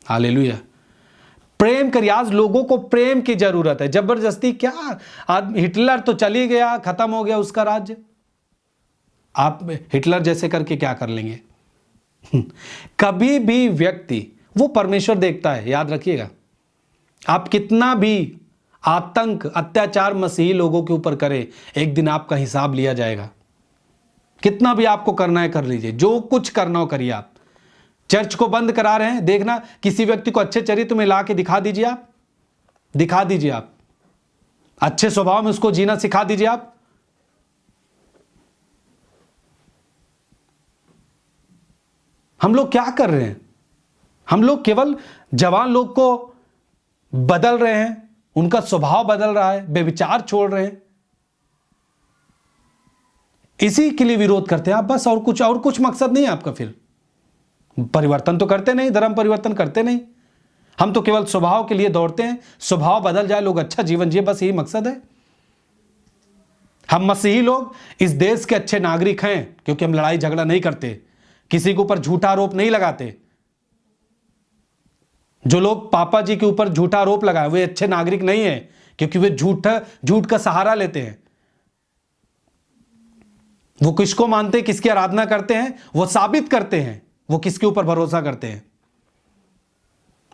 Hallelujah. प्रेम करिए। आज लोगों को प्रेम की जरूरत है, जबरदस्ती क्या। आज हिटलर तो चली गया, खत्म हो गया उसका राज्य, आप हिटलर जैसे करके क्या कर लेंगे? कभी भी व्यक्ति, वो परमेश्वर देखता है, याद रखिएगा। आप कितना भी आतंक अत्याचार मसीही लोगों के ऊपर करें, एक दिन आपका हिसाब लिया जाएगा। कितना भी आपको करना है कर लीजिए, जो कुछ करना हो करिए। आप चर्च को बंद करा रहे हैं, देखना किसी व्यक्ति को अच्छे चरित्र में ला के दिखा दीजिए। आप दिखा दीजिए, आप अच्छे स्वभाव में उसको जीना सिखा दीजिए। आप हम लोग क्या कर रहे हैं? हम लोग केवल जवान लोग को बदल रहे हैं, उनका स्वभाव बदल रहा है, बेविचार छोड़ रहे हैं, इसी के लिए विरोध करते हैं आप बस। और कुछ मकसद नहीं है आपका। फिर परिवर्तन तो करते नहीं, धर्म परिवर्तन करते नहीं। हम तो केवल स्वभाव के लिए दौड़ते हैं, स्वभाव बदल जाए, लोग अच्छा जीवन जिए, बस यही मकसद है। हम मसीही लोग इस देश के अच्छे नागरिक हैं क्योंकि हम लड़ाई झगड़ा नहीं करते, किसी के ऊपर झूठा आरोप नहीं लगाते। जो लोग पापा जी के ऊपर झूठा आरोप लगाए वे अच्छे नागरिक नहीं है, क्योंकि वे झूठ का सहारा लेते हैं। वो किसको मानते हैं, किसकी आराधना करते हैं, वो साबित करते हैं वो किसके ऊपर भरोसा करते हैं।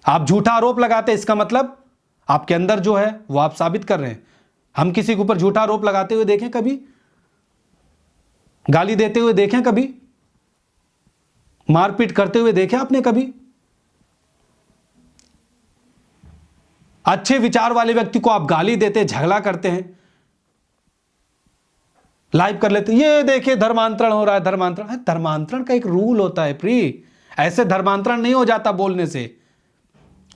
आप झूठा आरोप लगाते हैं, इसका मतलब आपके अंदर जो है वो आप साबित कर रहे हैं। हम किसी के ऊपर झूठा आरोप लगाते हुए देखें कभी? गाली देते हुए देखें कभी? मारपीट करते हुए देखें आपने कभी? अच्छे विचार वाले व्यक्ति को आप गाली देते, झगड़ा करते हैं, लाइव कर लेते, ये देखिए धर्मांतरण हो रहा है। धर्मांतरण का एक रूल होता है प्री, ऐसे धर्मांतरण नहीं हो जाता बोलने से।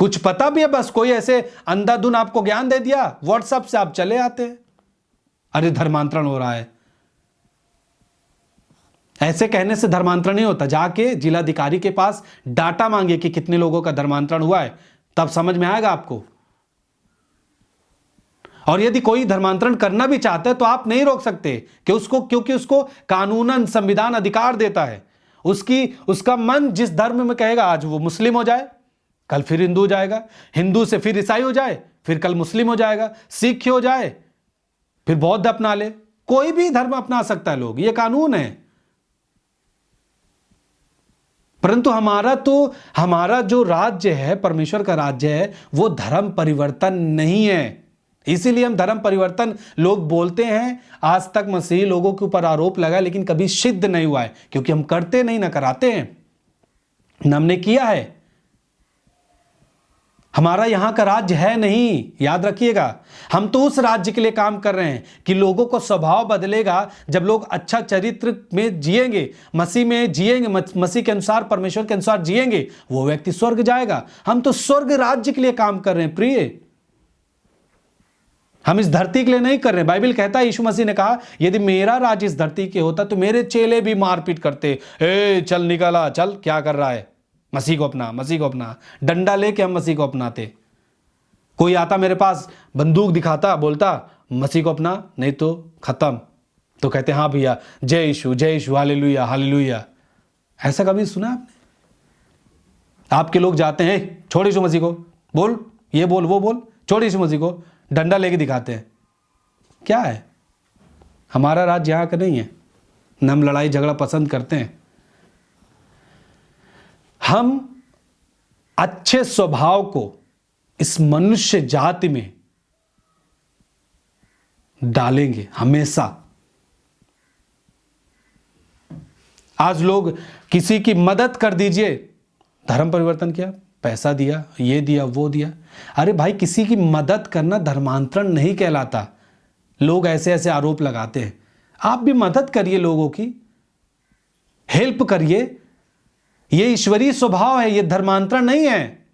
कुछ पता भी है, बस कोई ऐसे अंधाधुन आपको ज्ञान दे दिया, व्हाट्सएप से आप चले आते हैं, अरे धर्मांतरण हो रहा है। ऐसे कहने से धर्मांतरण नहीं होता। जाके जिलाधिकारी के पास डाटा मांगिए कि कितने लोगों का धर्मांतरण हुआ है, तब समझ में आएगा आपको। और यदि कोई धर्मांतरण करना भी चाहता है तो आप नहीं रोक सकते कि क्योंकि उसको कानूनन संविधान अधिकार देता है। उसका मन जिस धर्म में कहेगा, आज वो मुस्लिम हो जाए, कल फिर हिंदू हो जाएगा, हिंदू से फिर ईसाई हो जाए, फिर कल मुस्लिम हो जाएगा, सिख हो जाए, फिर बौद्ध अपना ले, कोई भी धर्म अपना सकता है लोग, ये कानून है। परंतु हमारा जो राज्य है, परमेश्वर का राज्य है, वो धर्म परिवर्तन नहीं है। इसीलिए हम धर्म परिवर्तन लोग बोलते हैं। आज तक मसीही लोगों के ऊपर आरोप लगा, लेकिन कभी सिद्ध नहीं हुआ है, क्योंकि हम करते नहीं, ना कराते हैं, न हमने किया है। हमारा यहां का राज्य है नहीं, याद रखिएगा। हम तो उस राज्य के लिए काम कर रहे हैं कि लोगों को स्वभाव बदलेगा जब लोग अच्छा चरित्र में जिएंगे, मसीह में जिएंगे, मसीह के अनुसार, परमेश्वर के अनुसार जिएंगे, वो व्यक्ति स्वर्ग जाएगा। हम तो स्वर्ग राज्य के लिए काम कर रहे हैं प्रिय, हम इस धरती के लिए नहीं कर रहे हैं। बाइबल कहता है, यीशु मसीह ने कहा, यदि मेरा राज्य इस धरती के होता तो मेरे चेले भी मारपीट करते, ए चल निकला, चल क्या कर रहा है, मसीह को अपना। डंडा लेके हम मसीह को अपनाते। कोई आता मेरे पास बंदूक दिखाता, बोलता मसीह को अपना, नहीं तो खत्म, तो कहते हाँ भैया, जय यीशु हालेलुया हालेलुया। ऐसा कभी सुना आपने? आपके लोग जाते हैं, छोड़ यीशु मसीह को, बोल ये बोल वो बोल, छोड़ यीशु मसीह को, डंडा लेके दिखाते हैं। क्या है? हमारा राज्य यहां का नहीं है, न हम लड़ाई झगड़ा पसंद करते हैं। हम अच्छे स्वभाव को इस मनुष्य जाति में डालेंगे हमेशा। आज लोग किसी की मदद कर दीजिए, धर्म परिवर्तन किया, पैसा दिया, ये दिया वो दिया। अरे भाई, किसी की मदद करना धर्मांतरण नहीं कहलाता। लोग ऐसे ऐसे आरोप लगाते हैं। आप भी मदद करिए, लोगों की हेल्प करिए, ये ईश्वरीय स्वभाव है, ये धर्मांतरण नहीं है।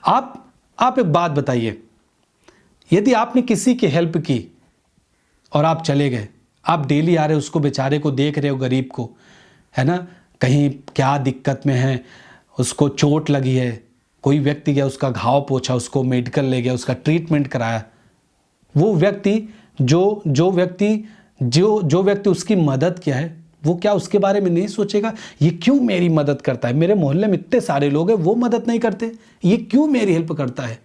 आप एक बात बताइए, यदि आपने किसी की हेल्प की और आप चले गए, आप डेली आ रहे, उसको बेचारे को देख रहे हो, गरीब को, है ना, कहीं क्या दिक्कत में है, उसको चोट लगी है, कोई व्यक्ति गया, उसका घाव पोंछा, उसको मेडिकल ले गया, उसका ट्रीटमेंट कराया, वो व्यक्ति जो व्यक्ति उसकी मदद किया है, वो क्या उसके बारे में नहीं सोचेगा, ये क्यों मेरी मदद करता है, मेरे मोहल्ले में इतने सारे लोग हैं वो मदद नहीं करते, ये क्यों मेरी हेल्प करता है,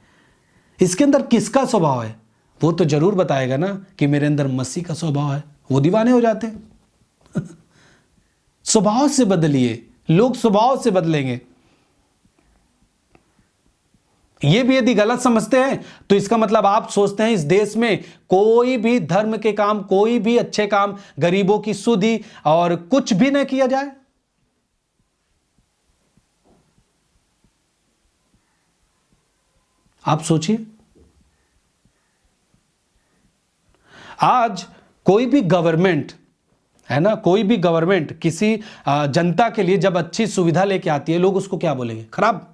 इसके अंदर किसका स्वभाव है? वो तो जरूर बताएगा ना कि मेरे अंदर मसीह का स्वभाव है। वो दीवाने हो जाते हैं। स्वभाव से बदलिए, लोग स्वभाव से बदलेंगे। ये भी यदि गलत समझते हैं तो इसका मतलब आप सोचते हैं इस देश में कोई भी धर्म के काम, कोई भी अच्छे काम, गरीबों की सुधि और कुछ भी न किया जाए। आप सोचिए, आज कोई भी गवर्नमेंट है ना, कोई भी गवर्नमेंट किसी जनता के लिए जब अच्छी सुविधा लेके आती है, लोग उसको क्या बोलेंगे? खराब।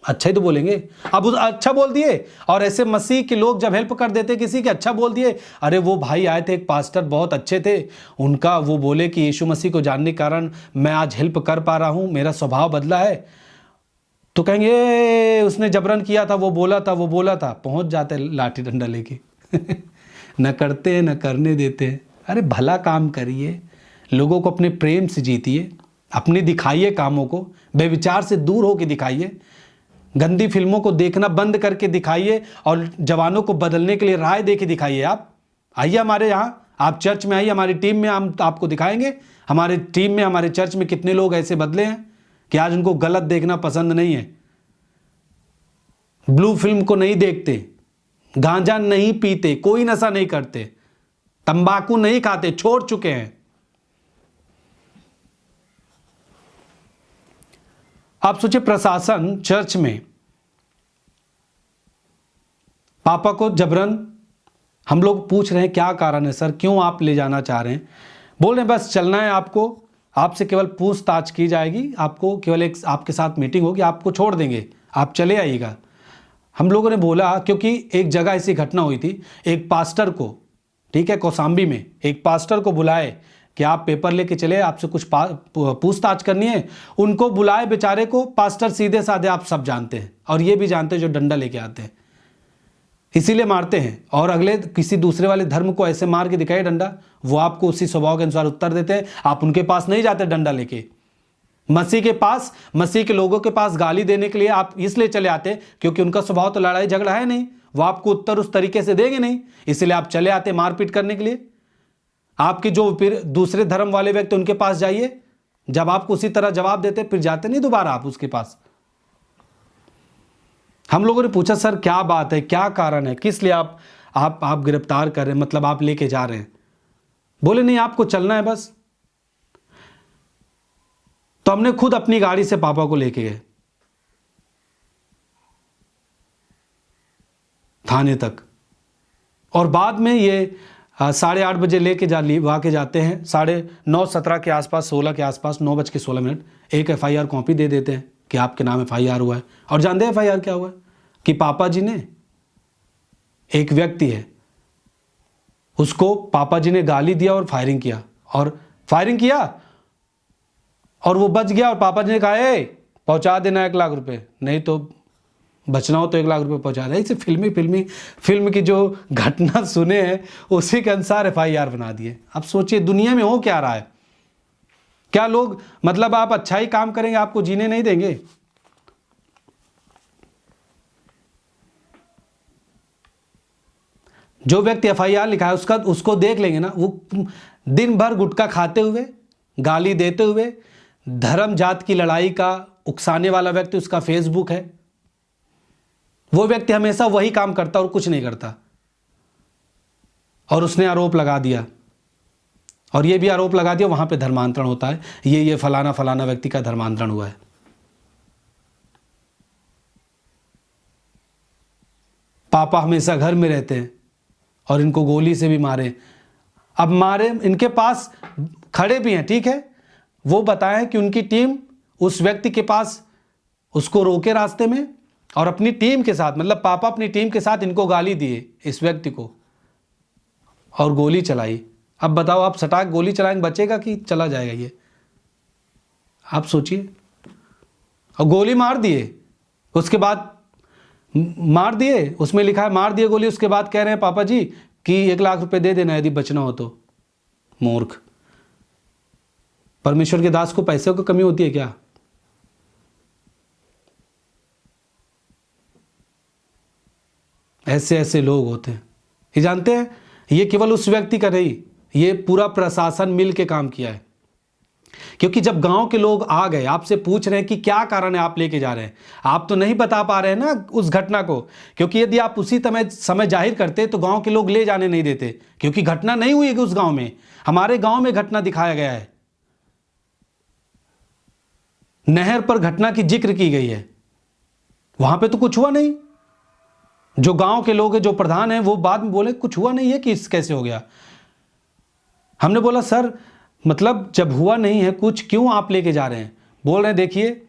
अच्छा ही तो बोलेंगे। अब उस अच्छा बोल दिए, और ऐसे मसीह के लोग जब हेल्प कर देते किसी के, अच्छा बोल दिए, अरे वो भाई आए थे एक पास्टर बहुत अच्छे थे, उनका वो बोले कि यीशु मसीह को जानने के कारण मैं आज हेल्प कर पा रहा हूं, मेरा स्वभाव बदला है, तो कहेंगे उसने जबरन किया था, वो बोला था, पहुंच जाते लाठी डंडा लेके। न करते न करने देते। अरे भला काम करिए, लोगों को अपने प्रेम से जीतिए, अपने दिखाइए कामों को, बेविचार से दूर होकर दिखाइए, गंदी फिल्मों को देखना बंद करके दिखाइए, और जवानों को बदलने के लिए राय दे के दिखाइए। आप आइए हमारे यहाँ, आप चर्च में आइए, हमारी टीम में हम आपको दिखाएंगे, हमारे टीम में, हमारे चर्च में कितने लोग ऐसे बदले हैं कि आज उनको गलत देखना पसंद नहीं है, ब्लू फिल्म को नहीं देखते, गांजा नहीं पीते, कोई नशा नहीं करते, तंबाकू नहीं खाते, छोड़ चुके हैं। आप सोचिए, प्रशासन चर्च में पापा को जबरन, हम लोग पूछ रहे हैं क्या कारण है सर, क्यों आप ले जाना चाह रहे हैं? बोल रहे हैं बस चलना है आपको, आपसे केवल पूछताछ की जाएगी, आपको केवल एक आपके साथ मीटिंग होगी, आपको छोड़ देंगे, आप चले आइएगा। हम लोगों ने बोला, क्योंकि एक जगह ऐसी घटना हुई थी, एक पास्टर को, ठीक है, कौसाम्बी में एक पास्टर को बुलाए कि आप पेपर लेके चले, आपसे कुछ पूछताछ करनी है। उनको बुलाए बेचारे को, पास्टर सीधे साधे, आप सब जानते हैं और ये भी जानते हैं, जो डंडा लेके आते हैं इसीलिए मारते हैं, और अगले किसी दूसरे वाले धर्म को ऐसे मार के दिखाए डंडा, वो आपको उसी स्वभाव के अनुसार उत्तर देते हैं। आप उनके पास नहीं जाते डंडा लेके, मसीह के पास, मसीह के लोगों के पास गाली देने के लिए आप इसलिए चले आते क्योंकि उनका स्वभाव तो लड़ाई झगड़ा है नहीं, वो आपको उत्तर उस तरीके से देंगे नहीं, इसलिए आप चले आते मारपीट करने के लिए। आपके जो फिर दूसरे धर्म वाले व्यक्ति, उनके पास जाइए, जब आपको उसी तरह जवाब देते फिर जाते नहीं दोबारा आप उसके पास। हम लोगों ने पूछा सर क्या बात है, क्या कारण है, किस लिए आप गिरफ्तार कर रहे हैं, मतलब आप लेके जा रहे हैं? बोले नहीं, आपको चलना है बस। तो हमने खुद अपनी गाड़ी से पापा को लेके गए थाने तक, और बाद में ये 8:30 बजे लेके वाके जाते हैं, 9:17 के आसपास, 16 के आसपास, 9:16 एक FIR कॉपी दे देते हैं कि आपके नाम FIR हुआ है। और जानते हैं FIR क्या हुआ है? कि पापा जी ने, एक व्यक्ति है, उसको पापा जी ने गाली दिया और फायरिंग किया, और वो बच गया, और पापा जी ने कहा ए पहुंचा देना 1 लाख रुपए, नहीं तो बचना हो तो 1 लाख रुपए पहुंचा दे। इसे फिल्म की जो घटना सुने हैं उसी के अनुसार FIR बना दिए। अब सोचिए दुनिया में हो क्या रहा है, क्या लोग, मतलब आप अच्छा ही काम करेंगे, आपको जीने नहीं देंगे। जो व्यक्ति FIR लिखा है उसको देख लेंगे ना, वो दिन भर गुटखा खाते हुए, गाली देते हुए, धर्म जात की लड़ाई का उकसाने वाला व्यक्ति, उसका फेसबुक है, वो व्यक्ति हमेशा वही काम करता और कुछ नहीं करता। और उसने आरोप लगा दिया, और ये भी आरोप लगा दिया वहां पे धर्मांतरण होता है, ये फलाना व्यक्ति का धर्मांतरण हुआ है। पापा हमेशा घर में रहते हैं और इनको गोली से भी मारे। अब मारे, इनके पास खड़े भी हैं, ठीक है, वो बताएं कि उनकी टीम उस व्यक्ति के पास उसको रोके रास्ते में, और अपनी टीम के साथ, मतलब पापा अपनी टीम के साथ इनको गाली दिए, इस व्यक्ति को, और गोली चलाई। अब बताओ, आप सटाक गोली चलाएंगे, बचेगा कि चला जाएगा ये? आप सोचिए। और गोली मार दिए, उसके बाद मार दिए, उसमें लिखा है मार दिए गोली, उसके बाद कह रहे हैं पापा जी कि 1 लाख रुपए दे देना यदि बचना हो तो। मूर्ख। परमेश्वर के दास को पैसे की कमी होती है क्या? ऐसे ऐसे लोग होते हैं। ये जानते हैं, ये केवल उस व्यक्ति का नहीं, ये पूरा प्रशासन मिल के काम किया है। क्योंकि जब गांव के लोग आ गए, आपसे पूछ रहे हैं कि क्या कारण है आप लेके जा रहे हैं, आप तो नहीं बता पा रहे हैं ना उस घटना को, क्योंकि यदि आप उसी समय जाहिर करते तो गांव के लोग ले जाने नहीं देते, क्योंकि घटना नहीं हुई है उस गांव में। हमारे गांव में घटना दिखाया गया है, नहर पर घटना की जिक्र की गई है, वहां पे तो कुछ हुआ नहीं। जो गांव के लोग हैं, जो प्रधान हैं, वो बाद में बोले कुछ हुआ नहीं है कि कैसे हो गया। हमने बोला सर, मतलब जब हुआ नहीं है कुछ, क्यों आप लेके जा रहे हैं? बोल रहे हैं देखिए,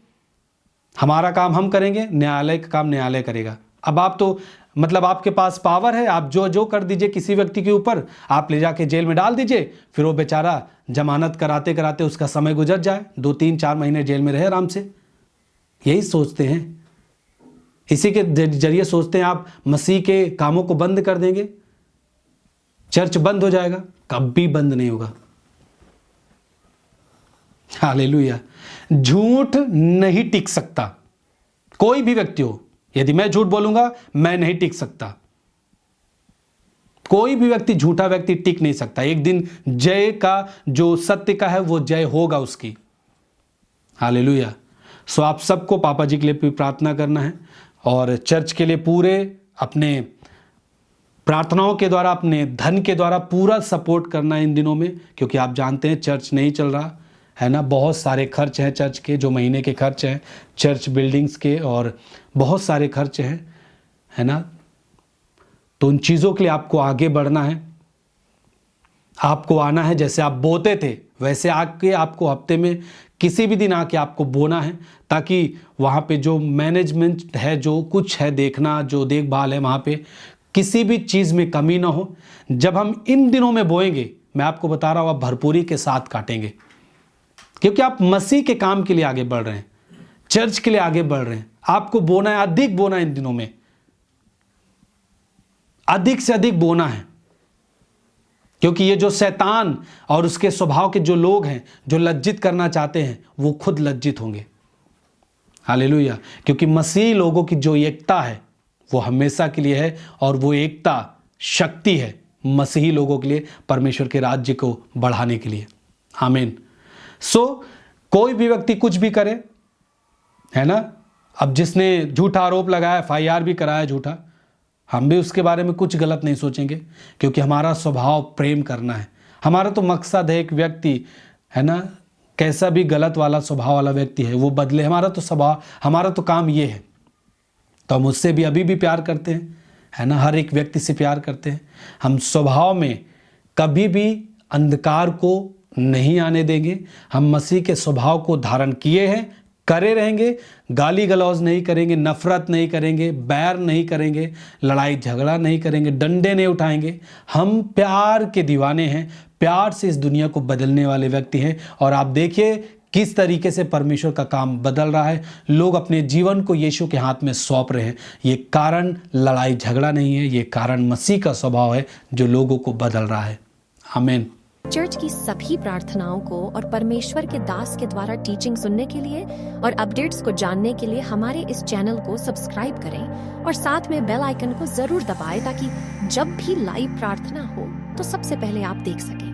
हमारा काम हम करेंगे, न्यायालय का काम न्यायालय करेगा। अब आप तो मतलब आपके पास पावर है, आप जो जो कर दीजिए किसी व्यक्ति के ऊपर, आप ले जाके जेल में डाल दीजिए, फिर वो बेचारा जमानत कराते कराते उसका समय गुजर जाए, 2-3-4 महीने जेल में रहे आराम से। यही सोचते हैं, इसी के जरिए सोचते हैं आप मसीह के कामों को बंद कर देंगे, चर्च बंद हो जाएगा। कभी बंद नहीं होगा। हालेलुया। झूठ नहीं टिक सकता, कोई भी व्यक्ति हो। यदि मैं झूठ बोलूंगा, मैं नहीं टिक सकता। कोई भी व्यक्ति, झूठा व्यक्ति टिक नहीं सकता। एक दिन जय का, जो सत्य का है, वो जय होगा उसकी। हालेलुया। सो आप सबको पापा जी के लिए भी प्रार्थना करना है, और चर्च के लिए पूरे अपने प्रार्थनाओं के द्वारा, अपने धन के द्वारा पूरा सपोर्ट करना है इन दिनों में, क्योंकि आप जानते हैं चर्च नहीं चल रहा है ना। बहुत सारे खर्च हैं चर्च के, जो महीने के खर्च हैं चर्च बिल्डिंग्स के, और बहुत सारे खर्च हैं, है ना। तो उन चीज़ों के लिए आपको आगे बढ़ना है, आपको आना है। जैसे आप बोते थे वैसे आके आपको हफ्ते में किसी भी दिन आके आपको बोना है, ताकि वहाँ पे जो मैनेजमेंट है, जो कुछ है देखना, जो देखभाल है, वहाँ पे किसी भी चीज़ में कमी ना हो। जब हम इन दिनों में बोएंगे, मैं आपको बता रहा हूँ, आप भरपूरी के साथ काटेंगे, क्योंकि आप मसीह के काम के लिए आगे बढ़ रहे हैं, चर्च के लिए आगे बढ़ रहे हैं। आपको बोना है, अधिक बोना है इन दिनों में, अधिक से अधिक बोना है, क्योंकि ये जो शैतान और उसके स्वभाव के जो लोग हैं, जो लज्जित करना चाहते हैं, वो खुद लज्जित होंगे। हालेलुया। क्योंकि मसीह लोगों की जो एकता है वो हमेशा के लिए है, और वो एकता शक्ति है मसीही लोगों के लिए, परमेश्वर के राज्य को बढ़ाने के लिए। आमीन। सो कोई भी व्यक्ति कुछ भी करे, है ना। अब जिसने झूठा आरोप लगाया, FIR भी कराया झूठा, हम भी उसके बारे में कुछ गलत नहीं सोचेंगे, क्योंकि हमारा स्वभाव प्रेम करना है। हमारा तो मकसद है एक व्यक्ति, है ना, कैसा भी गलत वाला स्वभाव वाला व्यक्ति है वो बदले। हमारा तो स्वभाव, हमारा तो काम ये है। तो हम उससे भी अभी भी प्यार करते हैं, है ना, हर एक व्यक्ति से प्यार करते हैं। हम स्वभाव में कभी भी अंधकार को नहीं आने देंगे। हम मसीह के स्वभाव को धारण किए हैं, करे रहेंगे। गाली गलौज नहीं करेंगे, नफरत नहीं करेंगे, बैर नहीं करेंगे, लड़ाई झगड़ा नहीं करेंगे, डंडे नहीं उठाएंगे। हम प्यार के दीवाने हैं, प्यार से इस दुनिया को बदलने वाले व्यक्ति हैं। और आप देखिए किस तरीके से परमेश्वर का काम बदल रहा है। लोग अपने जीवन को यीशु के हाथ में सौंप रहे हैं। ये कारण लड़ाई झगड़ा नहीं है, ये कारण मसीह का स्वभाव है जो लोगों को बदल रहा है। आमीन। चर्च की सभी प्रार्थनाओं को और परमेश्वर के दास के द्वारा टीचिंग सुनने के लिए और अपडेट्स को जानने के लिए हमारे इस चैनल को सब्सक्राइब करें, और साथ में बेल आइकन को जरूर दबाएं, ताकि जब भी लाइव प्रार्थना हो तो सबसे पहले आप देख सकें।